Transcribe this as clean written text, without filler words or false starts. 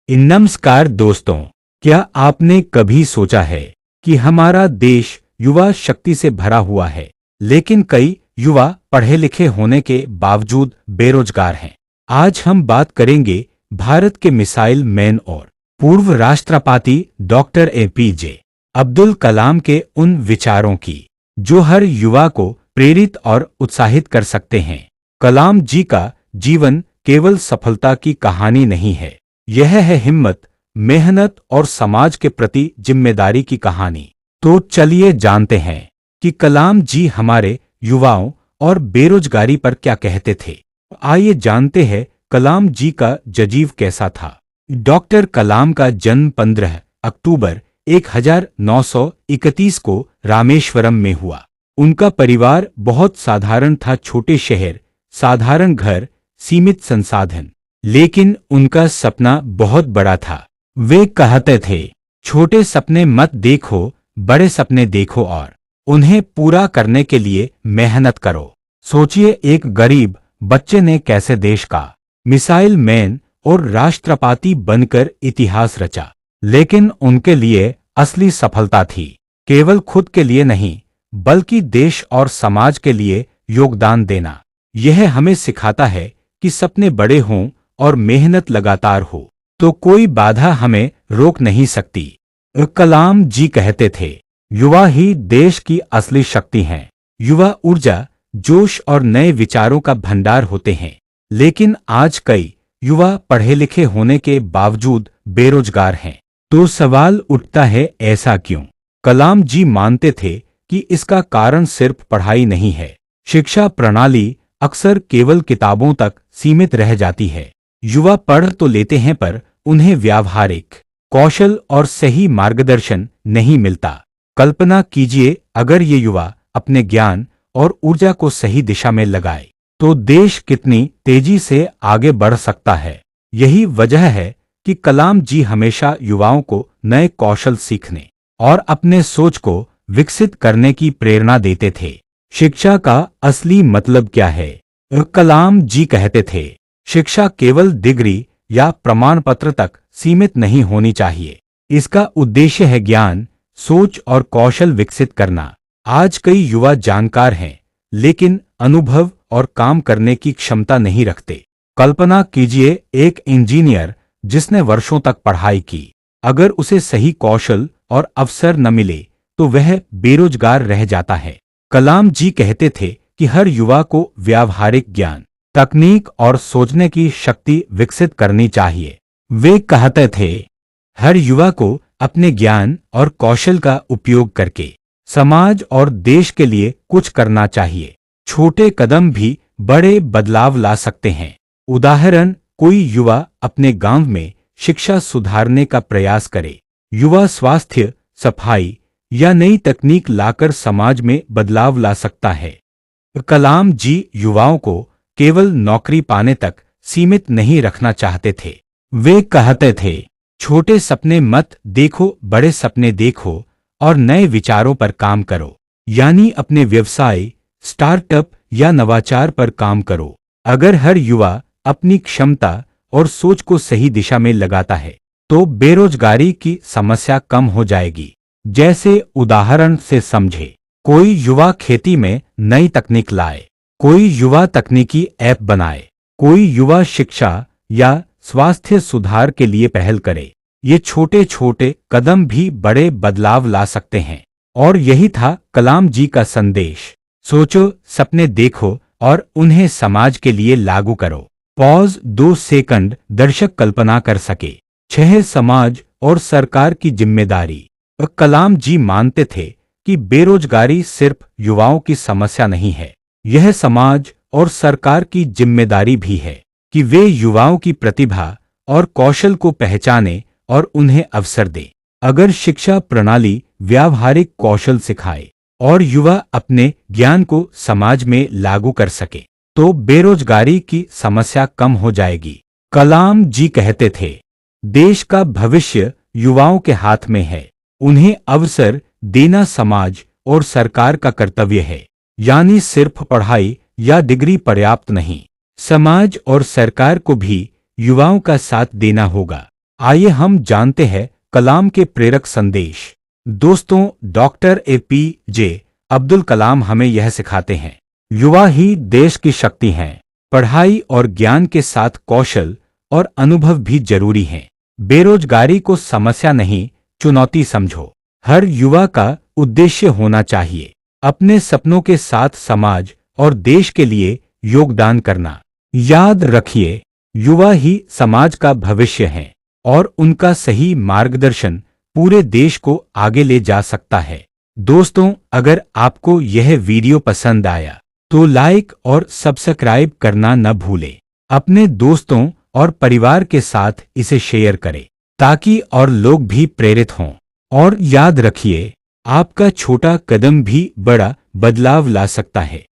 नमस्कार दोस्तों, क्या आपने कभी सोचा है कि हमारा देश युवा शक्ति से भरा हुआ है, लेकिन कई युवा पढ़े लिखे होने के बावजूद बेरोजगार हैं। आज हम बात करेंगे भारत के मिसाइल मैन और पूर्व राष्ट्रपति डॉक्टर एपीजे अब्दुल कलाम के उन विचारों की जो हर युवा को प्रेरित और उत्साहित कर सकते हैं। कलाम जी का जीवन केवल सफलता की कहानी नहीं है, यह है हिम्मत, मेहनत और समाज के प्रति जिम्मेदारी की कहानी। तो चलिए जानते हैं कि कलाम जी हमारे युवाओं और बेरोजगारी पर क्या कहते थे। आइए जानते हैं कलाम जी का जजीव कैसा था। डॉक्टर कलाम का जन्म 15 अक्टूबर 1931 को रामेश्वरम में हुआ। उनका परिवार बहुत साधारण था, छोटे शहर, साधारण घर, सीमित संसाधन, लेकिन उनका सपना बहुत बड़ा था। वे कहते थे, छोटे सपने मत देखो, बड़े सपने देखो और उन्हें पूरा करने के लिए मेहनत करो। सोचिए, एक गरीब बच्चे ने कैसे देश का मिसाइल मैन और राष्ट्रपति बनकर इतिहास रचा। लेकिन उनके लिए असली सफलता थी केवल खुद के लिए नहीं, बल्कि देश और समाज के लिए योगदान देना। यह हमें सिखाता है कि सपने बड़े हों और मेहनत लगातार हो तो कोई बाधा हमें रोक नहीं सकती। कलाम जी कहते थे, युवा ही देश की असली शक्ति हैं। युवा ऊर्जा, जोश और नए विचारों का भंडार होते हैं। लेकिन आज कई युवा पढ़े लिखे होने के बावजूद बेरोजगार हैं। तो सवाल उठता है, ऐसा क्यों? कलाम जी मानते थे कि इसका कारण सिर्फ पढ़ाई नहीं है। शिक्षा प्रणाली अक्सर केवल किताबों तक सीमित रह जाती है। युवा पढ़ तो लेते हैं पर उन्हें व्यावहारिक कौशल और सही मार्गदर्शन नहीं मिलता। कल्पना कीजिए, अगर ये युवा अपने ज्ञान और ऊर्जा को सही दिशा में लगाए तो देश कितनी तेजी से आगे बढ़ सकता है। यही वजह है कि कलाम जी हमेशा युवाओं को नए कौशल सीखने और अपने सोच को विकसित करने की प्रेरणा देते थे। शिक्षा का असली मतलब क्या है? कलाम जी कहते थे, शिक्षा केवल डिग्री या प्रमाण पत्र तक सीमित नहीं होनी चाहिए। इसका उद्देश्य है ज्ञान, सोच और कौशल विकसित करना। आज कई युवा जानकार हैं, लेकिन अनुभव और काम करने की क्षमता नहीं रखते। कल्पना कीजिए, एक इंजीनियर जिसने वर्षों तक पढ़ाई की, अगर उसे सही कौशल और अवसर न मिले तो वह बेरोजगार रह जाता है। कलाम जी कहते थे कि हर युवा को व्यावहारिक ज्ञान, तकनीक और सोचने की शक्ति विकसित करनी चाहिए। वे कहते थे, हर युवा को अपने ज्ञान और कौशल का उपयोग करके समाज और देश के लिए कुछ करना चाहिए। छोटे कदम भी बड़े बदलाव ला सकते हैं। उदाहरण, कोई युवा अपने गांव में शिक्षा सुधारने का प्रयास करे। युवा स्वास्थ्य, सफाई या नई तकनीक लाकर समाज में बदलाव ला सकता है। कलाम जी युवाओं को केवल नौकरी पाने तक सीमित नहीं रखना चाहते थे। वे कहते थे, छोटे सपने मत देखो, बड़े सपने देखो और नए विचारों पर काम करो। यानी अपने व्यवसाय, स्टार्टअप या नवाचार पर काम करो। अगर हर युवा अपनी क्षमता और सोच को सही दिशा में लगाता है तो बेरोजगारी की समस्या कम हो जाएगी। जैसे उदाहरण से समझे, कोई युवा खेती में नई तकनीक लाए, कोई युवा तकनीकी ऐप बनाए, कोई युवा शिक्षा या स्वास्थ्य सुधार के लिए पहल करे। ये छोटे छोटे कदम भी बड़े बदलाव ला सकते हैं। और यही था कलाम जी का संदेश। सोचो, सपने देखो और उन्हें समाज के लिए लागू करो। Pause 2 second. दर्शक कल्पना कर सके। 6 समाज और सरकार की जिम्मेदारी। कलाम जी मानते थे कि बेरोजगारी सिर्फ युवाओं की समस्या नहीं है, यह समाज और सरकार की जिम्मेदारी भी है कि वे युवाओं की प्रतिभा और कौशल को पहचाने और उन्हें अवसर दे। अगर शिक्षा प्रणाली व्यावहारिक कौशल सिखाए और युवा अपने ज्ञान को समाज में लागू कर सके तो बेरोजगारी की समस्या कम हो जाएगी। कलाम जी कहते थे, देश का भविष्य युवाओं के हाथ में है। उन्हें अवसर देना समाज और सरकार का कर्तव्य है। यानी सिर्फ पढ़ाई या डिग्री पर्याप्त नहीं, समाज और सरकार को भी युवाओं का साथ देना होगा। आइए हम जानते हैं कलाम के प्रेरक संदेश। दोस्तों, डॉक्टर APJ अब्दुल कलाम हमें यह सिखाते हैं, युवा ही देश की शक्ति हैं। पढ़ाई और ज्ञान के साथ कौशल और अनुभव भी जरूरी हैं। बेरोजगारी को समस्या नहीं, चुनौती समझो। हर युवा का उद्देश्य होना चाहिए, अपने सपनों के साथ समाज और देश के लिए योगदान करना। याद रखिए, युवा ही समाज का भविष्य हैं और उनका सही मार्गदर्शन पूरे देश को आगे ले जा सकता है। दोस्तों, अगर आपको यह वीडियो पसंद आया तो लाइक और सब्सक्राइब करना न भूलें। अपने दोस्तों और परिवार के साथ इसे शेयर करें ताकि और लोग भी प्रेरित हों। और याद रखिए, आपका छोटा कदम भी बड़ा बदलाव ला सकता है।